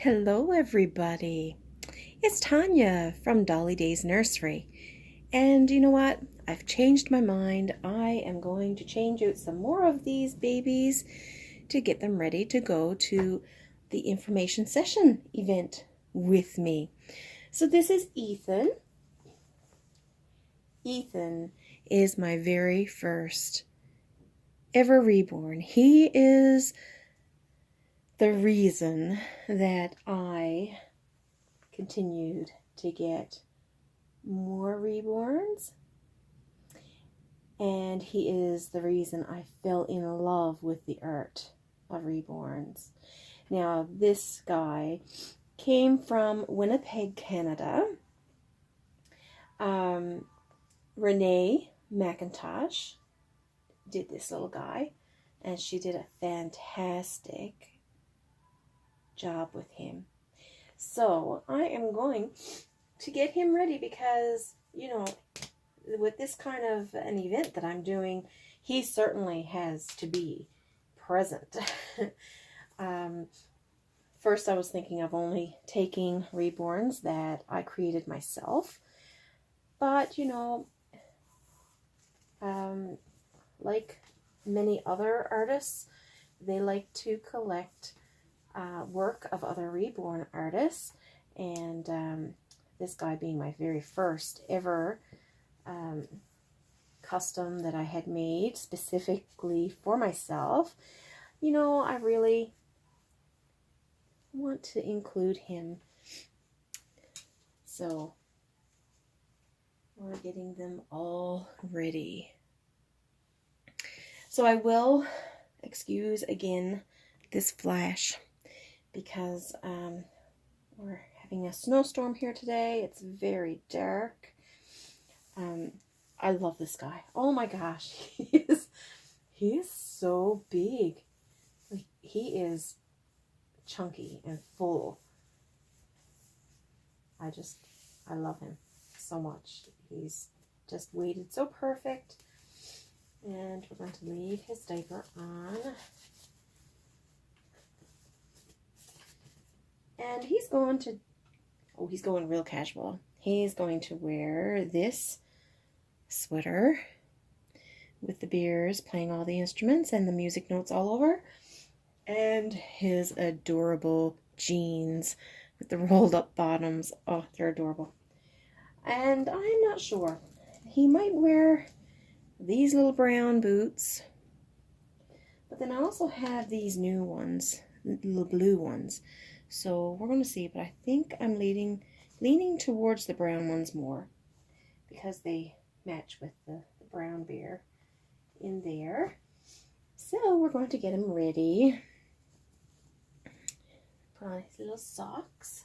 Hello, everybody. It's Tanya from Dolly Day's Nursery. And you know what? I've changed my mind. I am going to change out some more of these babies to get them ready to go to the information session event with me. So this is Ethan. Ethan is my very first ever reborn. He is the reason that I continued to get more reborns, and he is the reason I fell in love with the art of reborns. Now, this guy came from Winnipeg, Canada. Renee McIntosh did this little guy, and she did a fantastic job with him. So I am going to get him ready because, you know, with this kind of an event that I'm doing, he certainly has to be present. First, I was thinking of only taking reborns that I created myself. But, you know, like many other artists, they like to collect work of other reborn artists, and this guy being my very first ever custom that I had made specifically for myself, you know, I really want to include him. So we're getting them all ready. So I will excuse again this flash because we're having a snowstorm here today. It's very dark. I love this guy. Oh my gosh, he is so big. Like, he is chunky and full. I love him so much. He's just weighted so perfect. And we're going to leave his diaper on. And he's going to, he's going real casual. He's going to wear this sweater with the beers playing all the instruments and the music notes all over. And his adorable jeans with the rolled up bottoms. Oh, they're adorable. And I'm not sure. He might wear these little brown boots. But then I also have these new ones, little blue ones. So we're going to see, but I think I'm leaning towards the brown ones more because they match with the brown bear in there. So we're going to get him ready. Put on his little socks.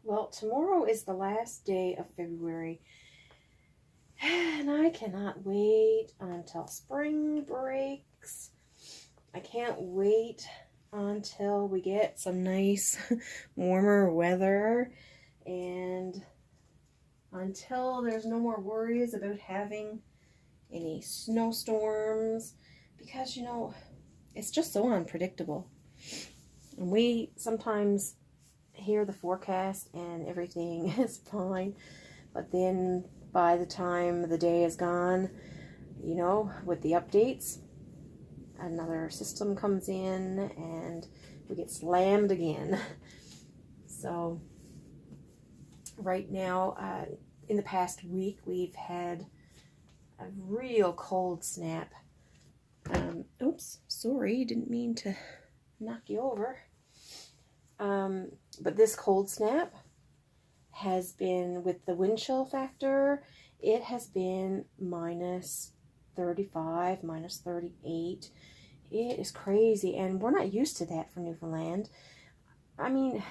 Well, tomorrow is the last day of February, and I cannot wait until spring breaks. I can't wait until we get some nice warmer weather, and until there's no more worries about having any snowstorms, because, you know, it's just so unpredictable. And we sometimes hear the forecast and everything is fine, but then by the time the day is gone, you know, with the updates, another system comes in and we get slammed again. So right now, in the past week, we've had a real cold snap. Oops, sorry, didn't mean to knock you over. But this cold snap has been, with the wind chill factor, it has been minus 35, minus 38. It is crazy, and we're not used to that for Newfoundland. I mean,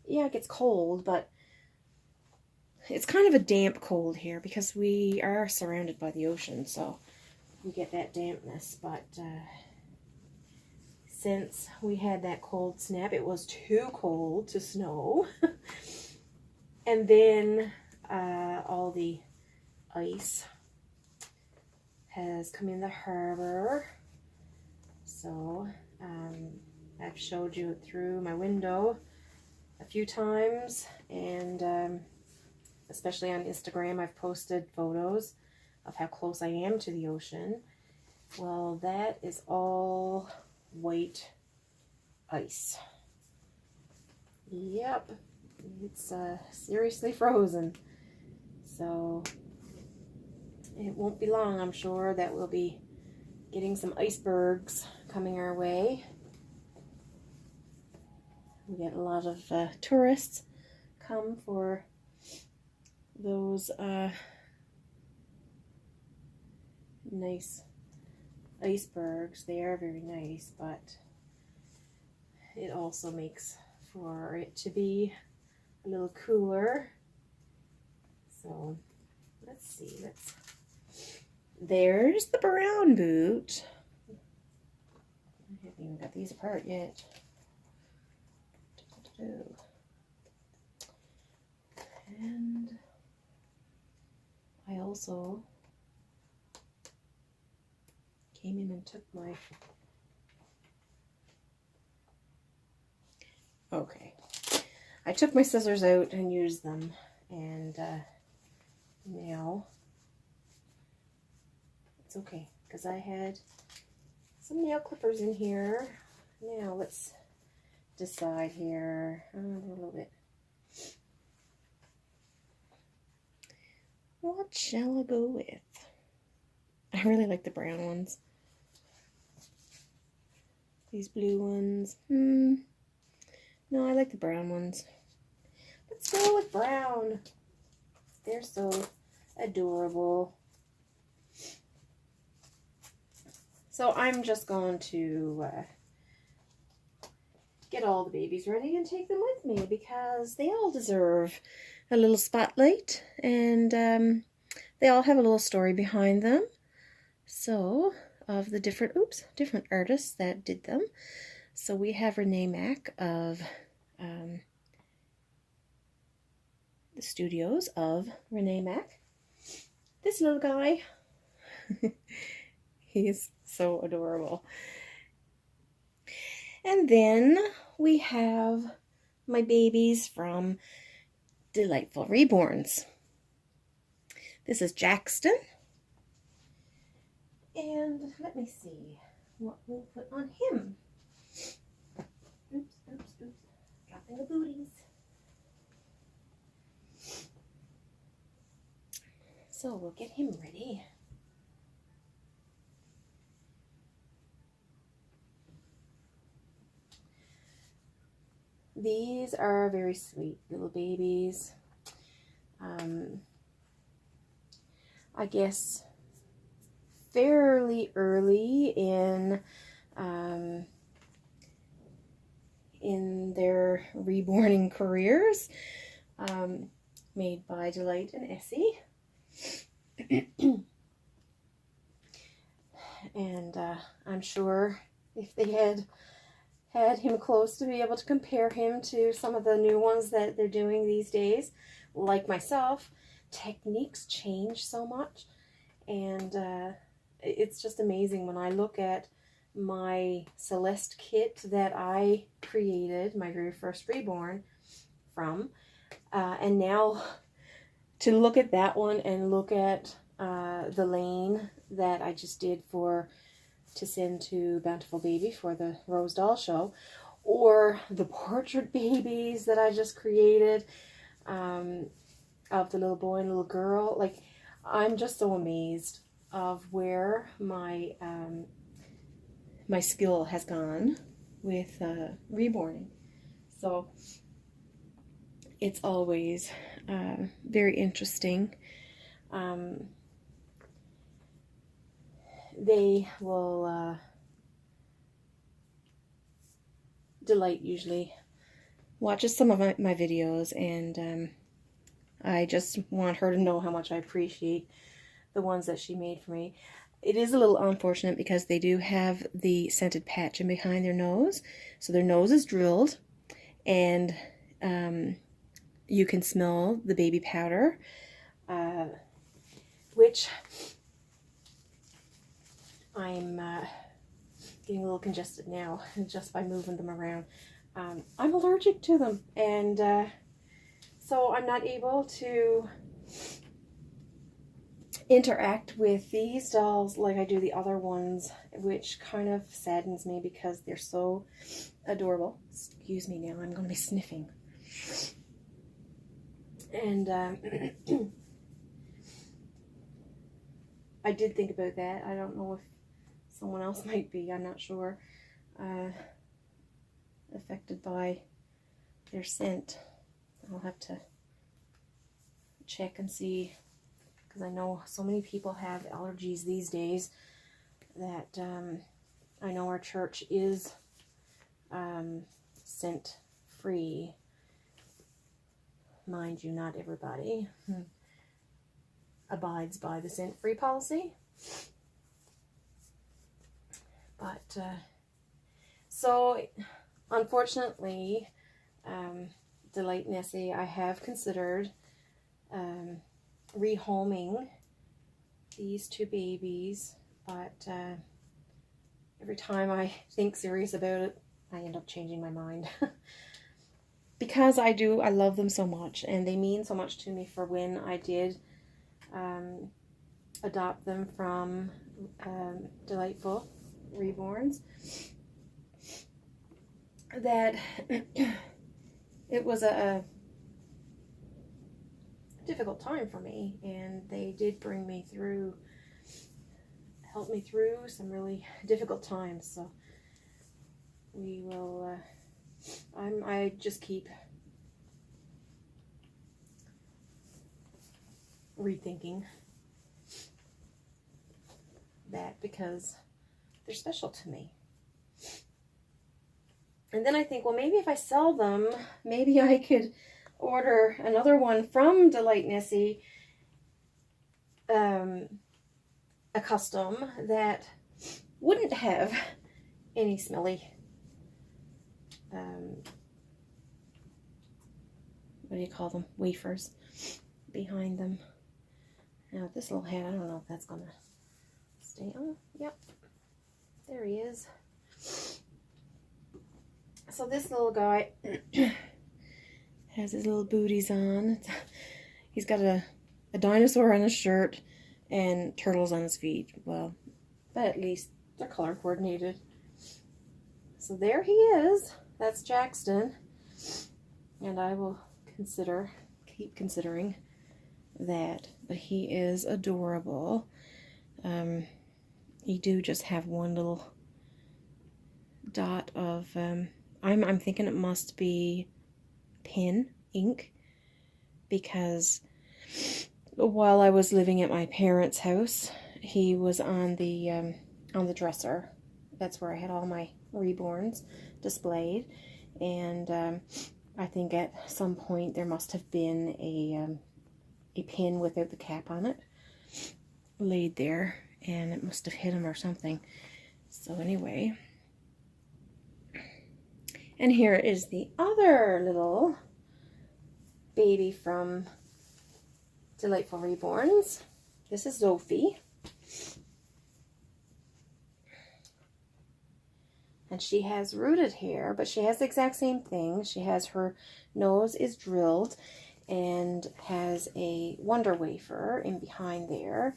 yeah, it gets cold, but it's kind of a damp cold here because we are surrounded by the ocean, so we get that dampness. But since we had that cold snap, it was too cold to snow. And then all the ice has come in the harbor. So I've showed you it through my window a few times, and especially on Instagram I've posted photos of how close I am to the ocean. Well, that is all white ice. Yep, it's seriously frozen. So it won't be long, I'm sure, that we'll be getting some icebergs coming our way. We get a lot of tourists come for those nice icebergs. They are very nice, but it also makes for it to be a little cooler. So let's see, there's the brown boot. I haven't even got these apart yet. And I also came in and took my, I took my scissors out and used them, and now it's okay because I had some nail clippers in here. Now let's decide here a little bit. What shall I go with? I really like the brown ones. These blue ones. No, I like the brown ones. Let's go with brown. They're so adorable. So I'm just going to get all the babies ready and take them with me because they all deserve a little spotlight, and they all have a little story behind them. So, of the different artists that did them. So we have Renee Mack of the studios of Renee Mack. This little guy, he's so adorable. And then we have my babies from Delightful Reborns. This is Jackson. And let me see what we'll put on him. Oops. Dropping the booties. So we'll get him ready. These are very sweet little babies. I guess fairly early in their reborning careers, made by Delight and Essie. And I'm sure if they had him close to be able to compare him to some of the new ones that they're doing these days, like myself, techniques change so much, and it's just amazing when I look at my Celeste kit that I created, my very first Reborn from, and now to look at that one and look at the lane that I just did to send to Bountiful Baby for the Rose Doll show, or the portrait babies that I just created of the little boy and little girl. Like, I'm just so amazed of where my my skill has gone with reborning. So it's always very interesting. They will Delight usually watches some of my videos, and I just want her to know how much I appreciate the ones that she made for me. It is a little unfortunate because they do have the scented patch in behind their nose, so their nose is drilled, and you can smell the baby powder, which I'm getting a little congested now just by moving them around. I'm allergic to them, and so I'm not able to interact with these dolls like I do the other ones, which kind of saddens me because they're so adorable. Excuse me now, I'm going to be sniffing. And I did think about that. I don't know if someone else might be, I'm not sure, affected by their scent. I'll have to check and see, because I know so many people have allergies these days that I know our church is scent free. Mind you, not everybody abides by the scent free policy. But so unfortunately, Delight Nessie, I have considered rehoming these two babies, but every time I think serious about it, I end up changing my mind. Because I love them so much, and they mean so much to me for when I did adopt them from Delightful Reborns, that it was a difficult time for me, and they did bring me through, help me through some really difficult times. So we will I just keep rethinking that because they're special to me. And then I think, well, maybe if I sell them, maybe I could order another one from Delight Nessie, a custom that wouldn't have any smelly, what do you call them, wafers behind them. Now this little head, I don't know if that's gonna stay on. Yep, there he is. So this little guy has his little booties on. He's got a dinosaur on his shirt and turtles on his feet. Well, but at least they're color coordinated. So there he is. That's Jackson. And I will keep considering that. But he is adorable. He do just have one little dot of, I'm thinking it must be pen ink, because while I was living at my parents' house, he was on the dresser. That's where I had all my Reborns displayed, and I think at some point there must have been a pin without the cap on it laid there, and it must have hit him or something. So anyway, and here is the other little baby from Delightful Reborns. This is Sophie. And she has rooted hair, but she has the exact same thing. She has, her nose is drilled and has a Wonder Wafer in behind there.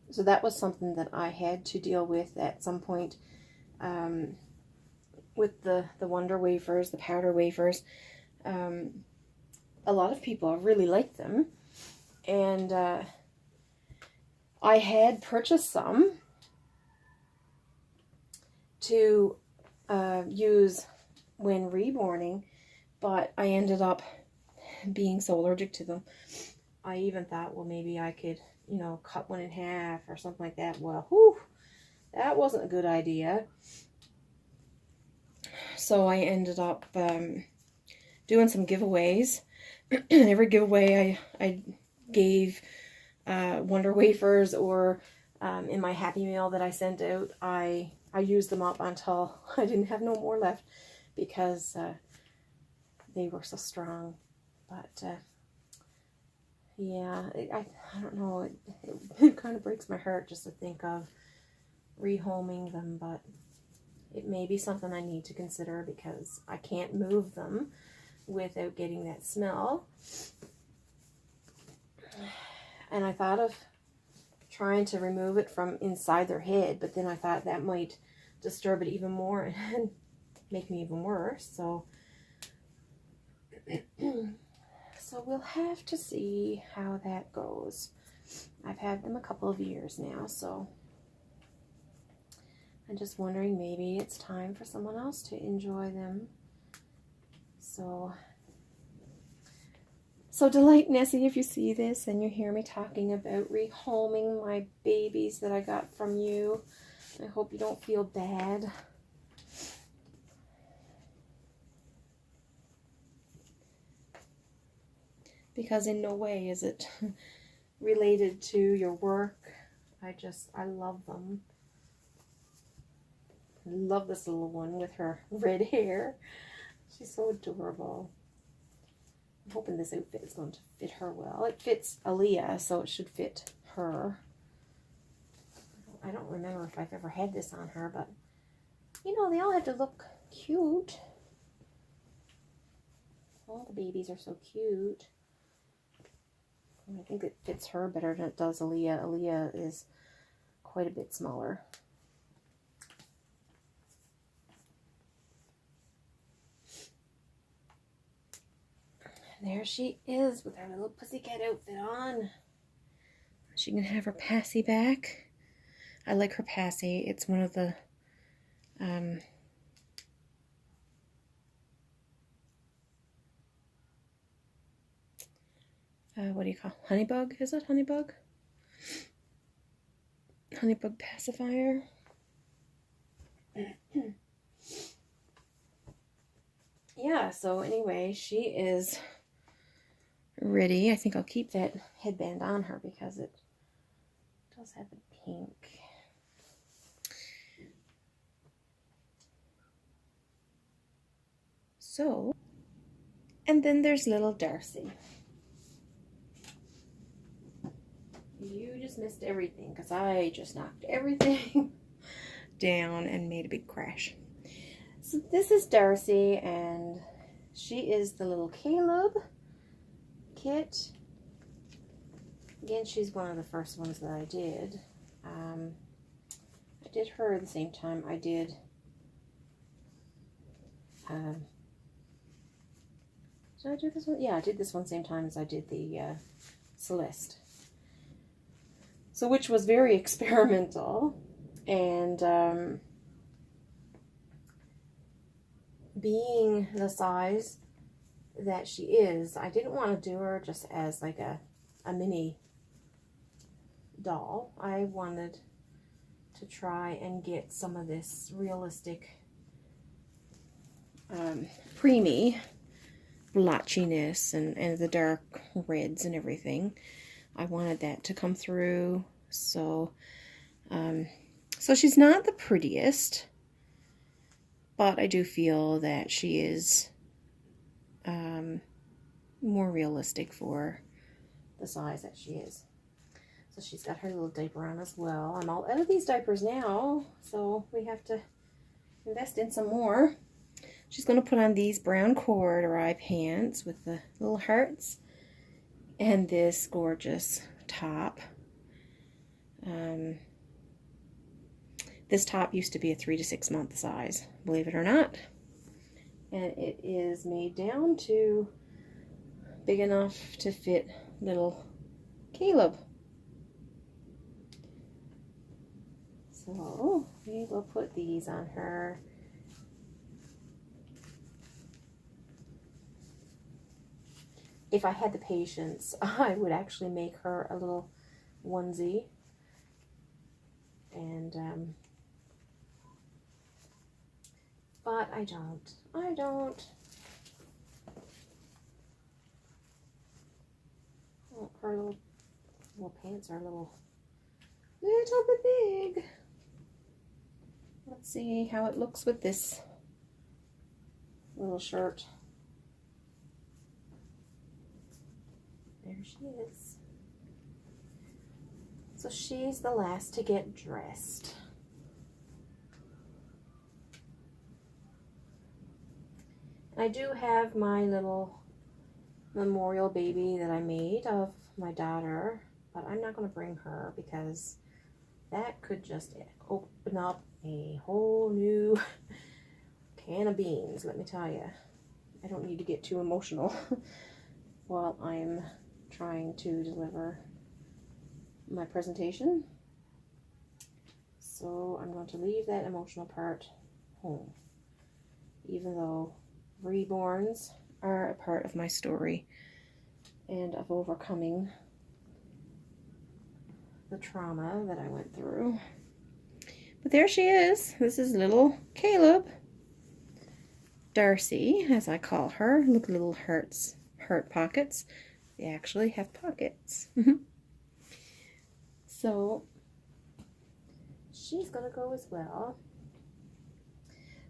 So that was something that I had to deal with at some point with the Wonder Wafers, the powder wafers. A lot of people really like them, and I had purchased some to use when reborning, but I ended up being so allergic to them. I even thought, well, maybe I could, you know, cut one in half or something like that. Well, whew, that wasn't a good idea. So I ended up doing some giveaways. Every giveaway I gave Wonder Wafers, or in my Happy Meal that I sent out, I used them up until I didn't have no more left, because they were so strong. But yeah, I don't know, it kind of breaks my heart just to think of rehoming them, but it may be something I need to consider because I can't move them without getting that smell. And I thought of trying to remove it from inside their head, but then I thought that might disturb it even more and make me even worse. So so we'll have to see how that goes. I've had them a couple of years now, so I'm just wondering, maybe it's time for someone else to enjoy them. So Delight Nessie, if you see this and you hear me talking about rehoming my babies that I got from you, I hope you don't feel bad. Because in no way is it related to your work. I love them. I love this little one with her red hair. She's so adorable. I'm hoping this outfit is going to fit her well. It fits Aaliyah, so it should fit her. I don't remember if I've ever had this on her, but you know, they all have to look cute. All the babies are so cute. And I think it fits her better than it does Aaliyah. Aaliyah is quite a bit smaller. There she is with her little pussycat outfit on. She can have her passy back. I like her passy. It's one of the what do you call it? Honeybug? Is it honeybug? Honeybug pacifier. Yeah, so anyway, she is ready. I think I'll keep that headband on her because it does have the pink. So, and then there's little Darcy. You just missed everything because I just knocked everything down and made a big crash. So this is Darcy, and she is the little Caleb kit. Again, she's one of the first ones that I did. I did her at the same time I did did I do this one? Yeah, I did this one same time as I did the Celeste. So, which was very experimental, and being the size that she is, I didn't want to do her just as like a mini doll. I wanted to try and get some of this realistic preemie blotchiness and the dark reds and everything. I wanted that to come through. So so she's not the prettiest, but I do feel that she is more realistic for the size that she is. So she's got her little diaper on as well. I'm all out of these diapers now, so we have to invest in some more. She's going to put on these brown corduroy pants with the little hearts and this gorgeous top. This top used to be a 3 to 6 month size, believe it or not. And it is made down to big enough to fit little Caleb. So we will put these on her. If I had the patience, I would actually make her a little onesie. And, but I don't. Oh, her little pants are a little bit big. Let's see how it looks with this little shirt. There she is. So she's the last to get dressed. I do have my little memorial baby that I made of my daughter, but I'm not going to bring her because that could just open up a whole new can of beans, let me tell you. I don't need to get too emotional while I'm trying to deliver my presentation. So I'm going to leave that emotional part home, even though reborns are a part of my story and of overcoming the trauma that I went through. But there she is. This is little Caleb. Darcy, as I call her. Look, little heart pockets. They actually have pockets. So she's gonna go as well.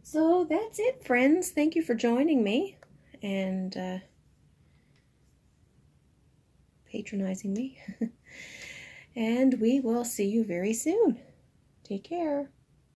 So that's it, friends. Thank you for joining me and patronizing me. And we will see you very soon. Take care.